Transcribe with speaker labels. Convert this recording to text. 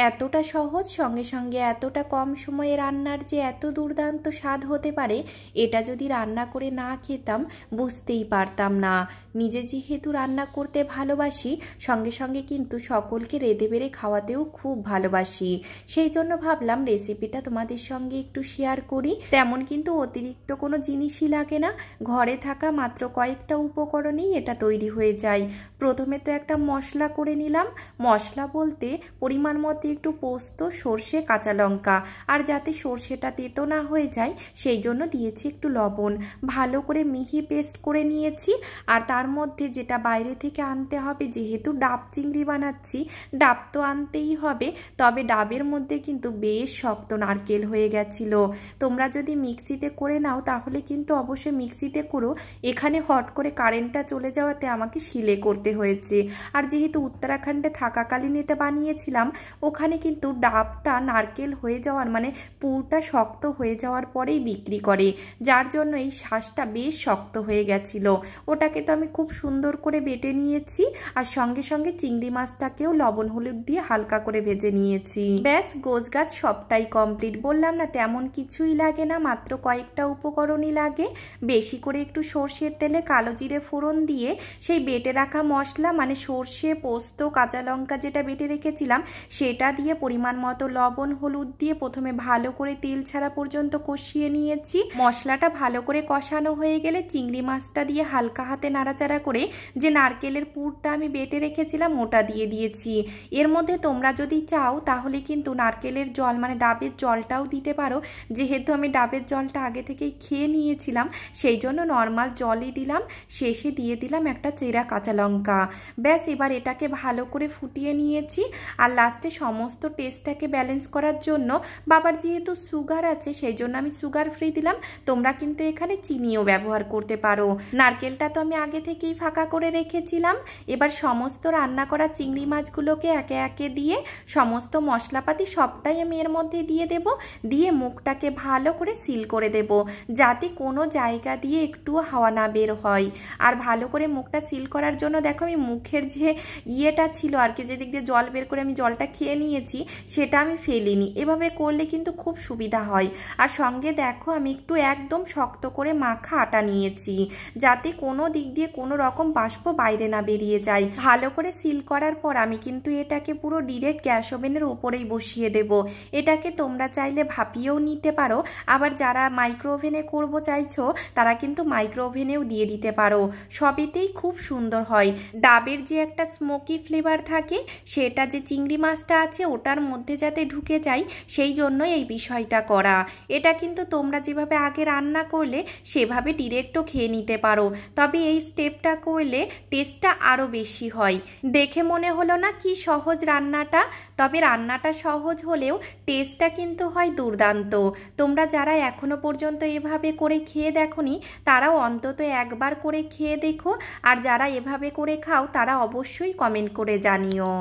Speaker 1: এতটা সহজ, সঙ্গে সঙ্গে এতটা কম সময়ে রান্নার যে এত দুর্দান্ত স্বাদ হতে পারে, এটা যদি রান্না করে না খেতাম বুঝতেই পারতাম না। নিজে যেহেতু রান্না করতে ভালোবাসি, সঙ্গে সঙ্গে কিন্তু সকলকে রেঁধে বেড়ে খাওয়াতেও খুব ভালোবাসি। সেই জন্য ভাবলাম রেসিপিটা তোমাদের সঙ্গে একটু শেয়ার করি। তেমন কিন্তু অতিরিক্ত কোনো জিনিসই লাগে না, ঘরে থাকা মাত্র কয়েকটা উপকরণেই এটা তৈরি হয়ে যায়। প্রথমে তো একটা মশলা করে নিলাম। মশলা বলতে পরিমাণ মতো একটু পোস্ত, সর্ষে, কাঁচা লঙ্কা, আর যাতে সর্ষেটা তেতো না হয়ে যায় সেই জন্য দিয়েছি একটু লবণ। ভালো করে মিহি পেস্ট করে নিয়েছি। আর তার মধ্যে যেটা বাইরে থেকে আনতে হবে, যেহেতু ডাব চিংড়ি বানাচ্ছি, ডাব তো আনতেই হবে, তবে ডাবের মধ্যে কিন্তু বেশ শক্ত নারকেল হয়ে গেছিল। তোমরা যদি মিক্সিতে করে নাও তাহলে কিন্তু অবশ্যই মিক্সিতে করো। এখানে হট করে কারেন্টটা চলে যাওয়াতে আমাকে শিলে করতে হয়েছে। আর যেহেতু উত্তরাখণ্ডে থাকাকালীন এটা বানিয়েছিলাম, ওখানে কিন্তু ডাবটা নারকেল হয়ে যাওয়ার মানে পুরটা শক্ত হয়ে যাওয়ার পরেই বিক্রি করে, যার জন্য এই শ্বাসটা বেশ শক্ত হয়ে গেছিল। ওটাকে তো আমি খুব সুন্দর করে বেটে নিয়েছি। আর সঙ্গে সঙ্গে চিংড়ি মাছটাকেও লবণ হলুদ দিয়ে হালকা করে ভেজে নিয়েছি। ব্যাস, গোছগাছ সবটাই কমপ্লিট। বললাম না তেমন কিছুই লাগে না, মাত্র কয়েকটা উপকরণই লাগে। বেশি করে একটু সর্ষের তেলে কালো জিরে ফোড়ন দিয়ে সেই বেটে রাখা মশলা মানে সর্ষে, পোস্ত, কাঁচা লঙ্কা যেটা বেটে রেখেছিলাম সেটা দিয়ে পরিমাণ মতো লবণ হলুদ দিয়ে প্রথমে ভালো করে তেল ছাড়া পর্যন্ত কষিয়ে নিয়েছি। মশলাটা ভালো করে কষানো হয়ে গেলে চিংড়ি মাছটা দিয়ে হালকা হাতে নাড়াচাড়া করে যে নারকেলের পুরটা আমি বেটে রেখেছিলাম ওটা দিয়ে দিয়েছি। এর মধ্যে তোমরা যদি চাও তাহলে কিন্তু নারকেলের জল মানে ডাবের জলটাও দিতে পারো। যেহেতু আমি ডাবের জলটা আগে থেকেই খেয়ে নিয়েছিলাম সেই জন্য নর্মাল জলই দিলাম। শেষে দিয়ে দিলাম একটা চেরা কাঁচা লঙ্কা। ব্যাস, এবার এটাকে ভালো করে ফুটিয়ে নিয়েছি। আর লাস্টে সমস্ত টেস্টটাকে ব্যালেন্স করার জন্য, বাবার যেহেতু সুগার আছে সেই জন্য আমি সুগার ফ্রি দিলাম। তোমরা কিন্তু এখানে চিনিও ব্যবহার করতে পারো। নারকেলটা তো আমি আগে থেকেই ফাঁকা করে রেখেছিলাম। এবার সমস্ত রান্না করা চিংড়ি মাছগুলোকে একে একে দিয়ে সমস্ত মশলাপাতি সবটাই আমি এর মধ্যে দিয়ে দেব। দিয়ে মুখটাকে ভালো করে সিল করে দেব, যাতে কোনো জায়গা দিয়ে একটু হাওয়া না বের হয়। আর ভালো করে মুখটা সিল করার জন্য দেখো আমি মুখের যে ইয়েটা ছিল আর কি, যেদিক দিয়ে জল বের করে আমি জলটা খেয়ে নিয়েছি সেটা আমি ফেলিনি। এভাবে করলে কিন্তু খুব সুবিধা হয়। আর সঙ্গে দেখো আমি একটু একদম শক্ত করে মাখা আটা নিয়েছি, যাতে কোনো দিক দিয়ে কোনো রকম বাষ্প বাইরে না বেরিয়ে যায়। ভালো করে সিল করার পর আমি কিন্তু এটাকে পুরো ডিরেক্ট গ্যাস ওভেনের উপরেই বসিয়ে দেব। এটাকে তোমরা চাইলে ভাপিয়েও নিতে পারো, আবার যারা মাইক্রো ওভেনে করবো চাইছো তারা কিন্তু মাইক্রো ওভেনেও দিয়ে দিতে পারো। সবেতেই খুব সুন্দর হয়। ডাবের যে একটা স্মোকি ফ্লেভার থাকে সেটা যে চিংড়ি মাছটা আছে ওটার মধ্যে যাতে ঢুকে যায় সেই জন্য এই বিষয়টা করা। এটা কিন্তু তোমরা যেভাবে আগে রান্না করলে সেভাবে ডিরেক্টও খেয়ে নিতে পারো, তবে এই স্টেপটা করলে টেস্টটা আরও বেশি হয়। দেখে মনে হলো না কি সহজ রান্নাটা, তবে রান্নাটা সহজ হলেও টেস্টটা কিন্তু হয় দুর্দান্ত। তোমরা যারা এখনো পর্যন্ত এভাবে করে খেয়ে দেখোনি তারাও অন্তত একবার করে খেয়ে দেখো। আর যারা এভাবে করে খাও তারা অবশ্যই কমেন্ট করে জানিও।